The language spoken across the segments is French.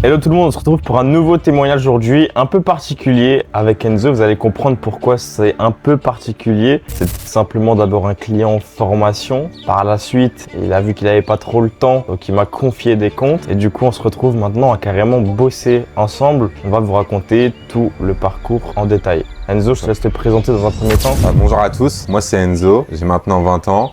Hello tout le monde, on se retrouve pour un nouveau témoignage aujourd'hui, un peu particulier avec Enzo. Vous allez comprendre pourquoi c'est un peu particulier. C'est simplement d'abord un client en formation. Par la suite, il a vu qu'il n'avait pas trop le temps, donc il m'a confié des comptes. Et du coup, on se retrouve maintenant à carrément bosser ensemble. On va vous raconter tout le parcours en détail. Enzo, je te laisse te présenter dans un premier temps. Bonjour à tous, moi c'est Enzo, j'ai maintenant 20 ans.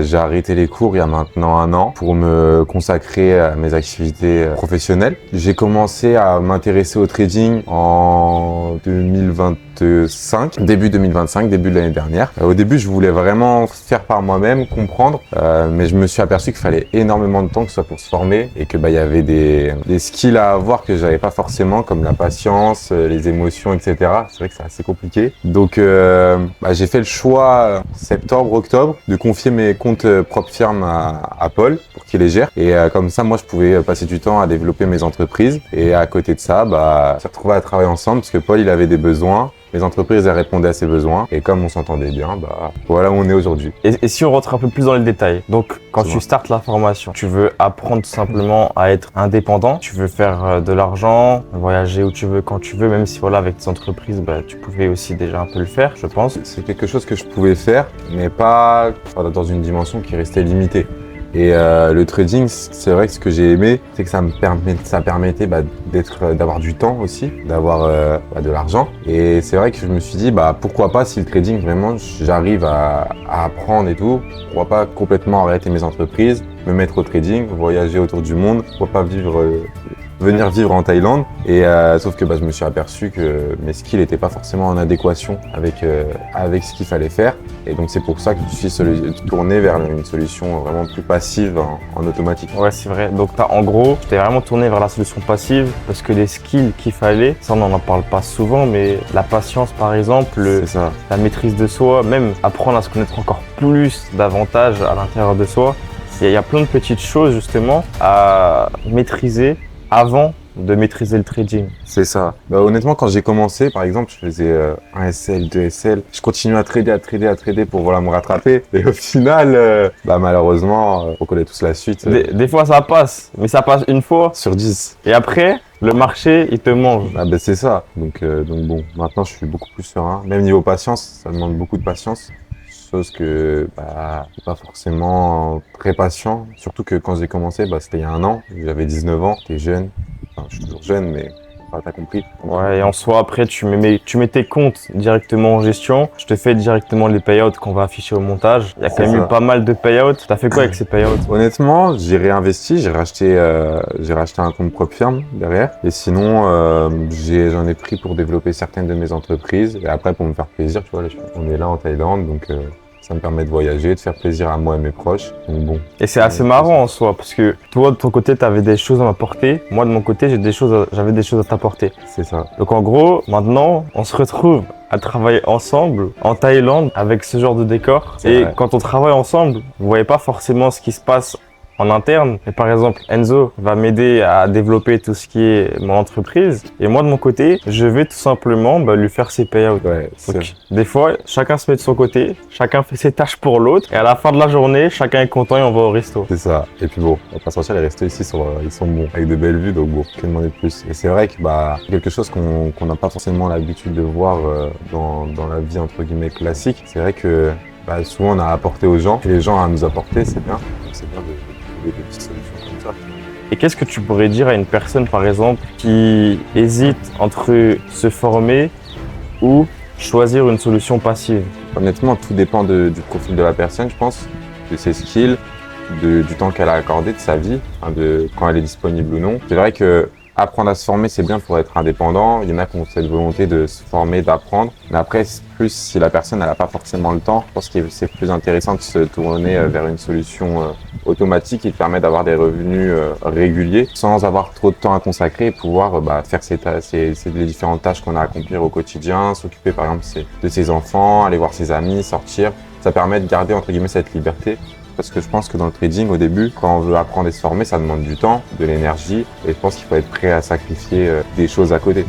J'ai arrêté les cours il y a maintenant 1 an pour me consacrer à mes activités professionnelles. J'ai commencé à m'intéresser au trading en 2025, début 2025, début de l'année dernière. Au début, je voulais vraiment faire par moi-même, comprendre, mais je me suis aperçu qu'il fallait énormément de temps, que ce soit pour se former, et que il y avait des skills à avoir que j'avais pas forcément, comme la patience, les émotions, etc. C'est vrai que c'est assez compliqué. Donc, j'ai fait le choix septembre-octobre de confier mes comptes propre firme à Paul pour qu'il les gère. Et comme ça, moi, je pouvais passer du temps à développer mes entreprises. Et à côté de ça, on s'est retrouvés à travailler ensemble parce que Paul, il avait des besoins. Les entreprises, elles répondaient à ses besoins. Et comme on s'entendait bien, voilà où on est aujourd'hui. Et si on rentre un peu plus dans les détails, donc quand tu startes la formation, tu veux apprendre tout simplement à être indépendant, tu veux faire de l'argent, voyager où tu veux, quand tu veux, même si voilà avec tes entreprises, tu pouvais aussi déjà un peu le faire, je pense. C'est quelque chose que je pouvais faire, mais pas dans une dimension qui restait limitée. Et le trading, c'est vrai que ce que j'ai aimé, c'est que ça permettait d'avoir du temps aussi, d'avoir de l'argent. Et c'est vrai que je me suis dit, pourquoi pas si le trading vraiment j'arrive à apprendre et tout, pourquoi pas complètement arrêter mes entreprises, me mettre au trading, voyager autour du monde, pourquoi pas venir vivre en Thaïlande. Et sauf que je me suis aperçu que mes skills n'étaient pas forcément en adéquation avec ce qu'il fallait faire. Et donc c'est pour ça que je suis tourné vers une solution vraiment plus passive en automatique. Ouais, c'est vrai. Donc en gros, tu t'es vraiment tourné vers la solution passive parce que les skills qu'il fallait, ça on n'en parle pas souvent, mais la patience par exemple, la maîtrise de soi, même apprendre à se connaître encore plus davantage à l'intérieur de soi. Il y a plein de petites choses justement à maîtriser avant de maîtriser le trading. C'est ça. Honnêtement, quand j'ai commencé, par exemple, je faisais un SL, 2 SL. Je continuais à trader pour me rattraper. Et au final, malheureusement, on connaît tous la suite. Des fois, ça passe. Mais ça passe une fois sur 10. Et après, le marché, il te mange. C'est ça. Donc bon, maintenant, je suis beaucoup plus serein. Même niveau patience, ça demande beaucoup de patience. Chose que je suis pas forcément très patient. Surtout que quand j'ai commencé, c'était il y a 1 an. J'avais 19 ans, j'étais jeune. Enfin, je suis toujours jeune, mais t'as compris. Ouais, et en soi, après, tu mets tes comptes directement en gestion. Je te fais directement les payouts qu'on va afficher au montage. Il y a quand même eu pas mal de payouts. T'as fait quoi avec ces payouts? Honnêtement, j'ai réinvesti. J'ai racheté un compte propre firme derrière. Et sinon, j'en ai pris pour développer certaines de mes entreprises. Et après, pour me faire plaisir, tu vois, on est là en Thaïlande, donc ça me permet de voyager, de faire plaisir à moi et mes proches. Donc bon. Et c'est assez marrant en soi, parce que toi, de ton côté, tu avais des choses à m'apporter. Moi, de mon côté, j'avais des choses à t'apporter. C'est ça. Donc en gros, maintenant, on se retrouve à travailler ensemble en Thaïlande avec ce genre de décor. Et quand on travaille ensemble, vous voyez pas forcément ce qui se passe en interne. Et par exemple, Enzo va m'aider à développer tout ce qui est mon entreprise. Et moi, de mon côté, je vais tout simplement lui faire ses payouts. Ouais, donc, des fois, chacun se met de son côté, chacun fait ses tâches pour l'autre. Et à la fin de la journée, chacun est content et on va au resto. C'est ça. Et puis bon, on va pas se mentir, les restos ici ils sont bons, avec de belles vues. Donc bon, que demander de plus. Et c'est vrai que quelque chose qu'on n'a pas forcément l'habitude de voir dans la vie entre guillemets classique. C'est vrai que souvent on a apporté aux gens et les gens à nous apporter, c'est bien. C'est bien de des petites solutions comme ça. Et qu'est-ce que tu pourrais dire à une personne, par exemple, qui hésite entre se former ou choisir une solution passive? Honnêtement, tout dépend du profil de la personne, je pense, de ses skills, du temps qu'elle a accordé, de sa vie, de quand elle est disponible ou non. C'est vrai que apprendre à se former, c'est bien pour être indépendant. Il y en a qui ont cette volonté de se former, d'apprendre. Mais après, plus si la personne n'a pas forcément le temps, je pense que c'est plus intéressant de se tourner vers une solution automatique qui te permet d'avoir des revenus réguliers sans avoir trop de temps à consacrer et pouvoir faire les différentes tâches qu'on a à accomplir au quotidien, s'occuper par exemple de ses enfants, aller voir ses amis, sortir. Ça permet de garder entre guillemets cette liberté. Parce que je pense que dans le trading, au début, quand on veut apprendre et se former, ça demande du temps, de l'énergie. Et je pense qu'il faut être prêt à sacrifier des choses à côté.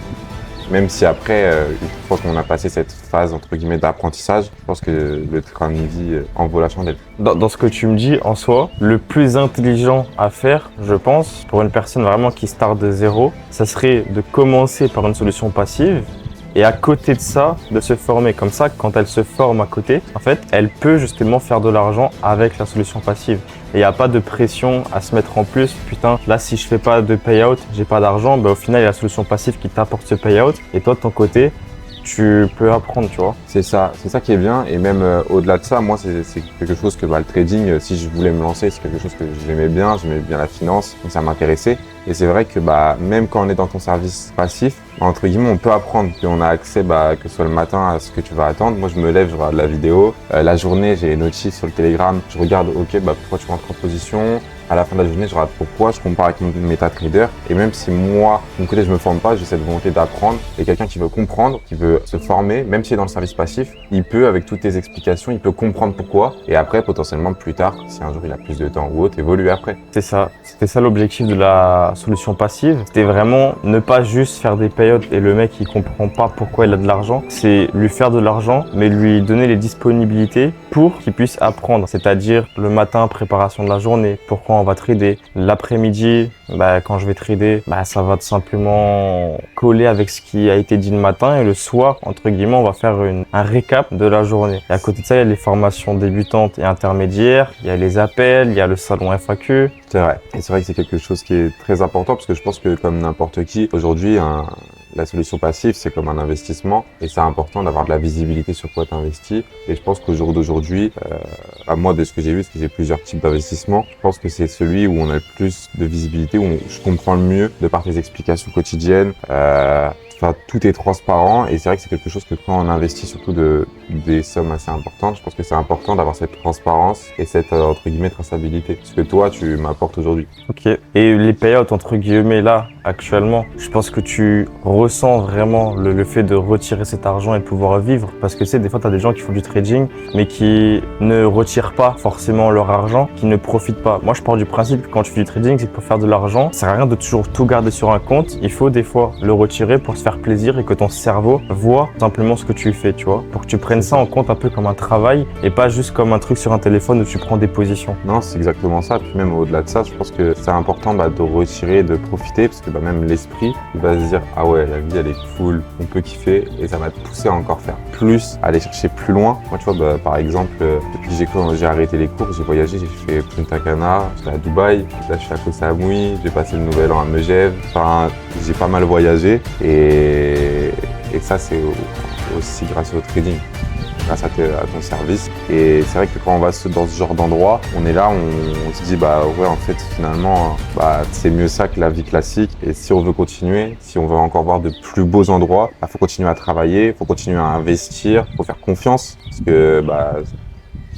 Même si après, une fois qu'on a passé cette phase entre guillemets d'apprentissage, je pense que le train de vie en vaut la chandelle. Dans ce que tu me dis, en soi, le plus intelligent à faire, je pense, pour une personne vraiment qui start de zéro, ça serait de commencer par une solution passive et à côté de ça, de se former. Comme ça, quand elle se forme à côté, en fait, elle peut justement faire de l'argent avec la solution passive. Et il n'y a pas de pression à se mettre en plus. Putain, là, si je fais pas de payout, j'ai pas d'argent, au final, il y a la solution passive qui t'apporte ce payout. Et toi, de ton côté, tu peux apprendre, tu vois. C'est ça qui est bien. Et même au-delà de ça, moi, c'est quelque chose que le trading, si je voulais me lancer, c'est quelque chose que j'aimais bien la finance, donc ça m'intéressait. Et c'est vrai que même quand on est dans ton service passif, entre guillemets, on peut apprendre. Puis on a accès, que ce soit le matin, à ce que tu vas attendre. Moi, je me lève, je regarde la vidéo. La journée, j'ai les notifs sur le Telegram. Je regarde, pourquoi tu rentres en position. À la fin de la journée, je regarde pourquoi, je compare avec mon MetaTrader. Et même si moi, de mon côté, je me forme pas, j'ai cette volonté d'apprendre. Et quelqu'un qui veut comprendre, qui veut se former, même s'il est dans le service passif, il peut, avec toutes tes explications, il peut comprendre pourquoi. Et après, potentiellement, plus tard, si un jour il a plus de temps ou autre, évoluer après. C'est ça. C'était ça l'objectif de la solution passive. C'était vraiment ne pas juste faire des payouts et le mec il comprend pas pourquoi il a de l'argent. C'est lui faire de l'argent, mais lui donner les disponibilités pour qu'il puisse apprendre. C'est-à-dire le matin, préparation de la journée, pourquoi on va trader. L'après-midi, quand je vais trader, ça va tout simplement coller avec ce qui a été dit le matin. Et le soir, entre guillemets, on va faire un récap de la journée. Et à côté de ça, il y a les formations débutantes et intermédiaires. Il y a les appels, il y a le salon FAQ. C'est vrai. Et c'est vrai que c'est quelque chose qui est très important parce que je pense que comme n'importe qui, aujourd'hui, la solution passive, c'est comme un investissement et c'est important d'avoir de la visibilité sur quoi tu investis. Et je pense qu'au jour d'aujourd'hui, à moi de ce que j'ai vu, parce que j'ai plusieurs types d'investissements, je pense que c'est celui où on a le plus de visibilité, où je comprends le mieux de par tes explications quotidiennes. Tout est transparent et c'est vrai que c'est quelque chose que quand on investit surtout des sommes assez importantes, je pense que c'est important d'avoir cette transparence et cette entre guillemets traçabilité. Ce que toi tu m'apportes aujourd'hui. Ok. Et les payouts entre guillemets là actuellement, je pense que tu ressens vraiment le fait de retirer cet argent et de pouvoir vivre parce que des fois tu as des gens qui font du trading mais qui ne retirent pas forcément leur argent, qui ne profitent pas. Moi je pars du principe que quand tu fais du trading, c'est pour faire de l'argent. Ça sert à rien de toujours tout garder sur un compte. Il faut des fois le retirer pour se faire plaisir et que ton cerveau voit simplement ce que tu fais, tu vois, pour que tu prennes ça en compte un peu comme un travail et pas juste comme un truc sur un téléphone où tu prends des positions. Non, c'est exactement ça. Puis même au-delà de ça, je pense que c'est important de retirer, de profiter parce que même l'esprit, il va se dire ah ouais, la vie elle est cool, on peut kiffer et ça va te pousser à encore faire plus, aller chercher plus loin. Moi, tu vois, par exemple, depuis que j'ai arrêté les cours, j'ai voyagé, j'ai fait Punta Cana, j'étais à Dubaï, là je suis à Koh Samui, j'ai passé le nouvel an à Megève. Enfin, j'ai pas mal voyagé et ça c'est aussi grâce au trading, grâce à ton service. Et c'est vrai que quand on va dans ce genre d'endroit, on est là, on se dit ouais en fait finalement c'est mieux ça que la vie classique. Et si on veut continuer, si on veut encore voir de plus beaux endroits, faut continuer à travailler, faut continuer à investir, faut faire confiance parce que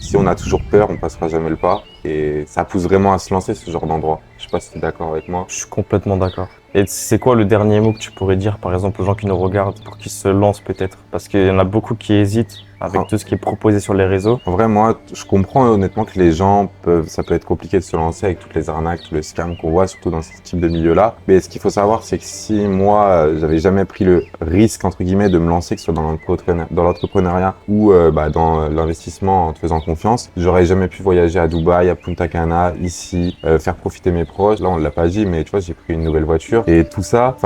si on a toujours peur, on passera jamais le pas. Et ça pousse vraiment à se lancer ce genre d'endroit. Je sais pas si tu es d'accord avec moi. Je suis complètement d'accord. Et c'est quoi le dernier mot que tu pourrais dire, par exemple, aux gens qui nous regardent pour qu'ils se lancent peut-être? Parce qu'il y en a beaucoup qui hésitent avec tout ce qui est proposé sur les réseaux. En vrai, moi, je comprends honnêtement que les gens ça peut être compliqué de se lancer avec toutes les arnaques, tout le scam qu'on voit, surtout dans ce type de milieu-là. Mais ce qu'il faut savoir, c'est que si moi, j'avais jamais pris le risque, entre guillemets, de me lancer, que ce soit dans l'entrepreneuriat ou dans l'investissement en te faisant confiance, j'aurais jamais pu voyager à Dubaï, à Punta Cana, ici, faire profiter mes proches. Là, on l'a pas dit, mais tu vois, j'ai pris une nouvelle voiture. Et tout ça,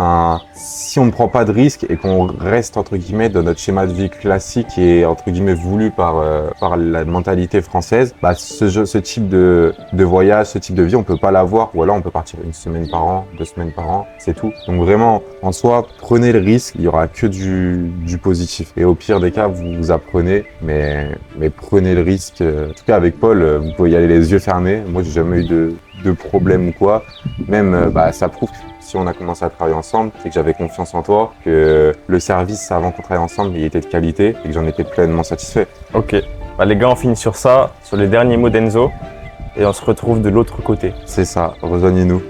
si on ne prend pas de risque et qu'on reste, entre guillemets, dans notre schéma de vie classique et, entre guillemets, voulu par la mentalité française, ce type de voyage, ce type de vie, on peut pas l'avoir. Ou alors, on peut partir 1 semaine par an, 2 semaines par an, c'est tout. Donc vraiment, en soi, prenez le risque, il y aura que du positif. Et au pire des cas, vous apprenez, mais prenez le risque. En tout cas, avec Paul, vous pouvez y aller les yeux fermés. Moi, j'ai jamais eu de problème ou quoi. Même, ça prouve que si on a commencé à travailler ensemble, c'est que j'avais confiance en toi, que le service avant qu'on travaille ensemble, il était de qualité et que j'en étais pleinement satisfait. Ok. Les gars, on finit sur ça, sur les derniers mots d'Enzo et on se retrouve de l'autre côté. C'est ça, rejoignez-nous.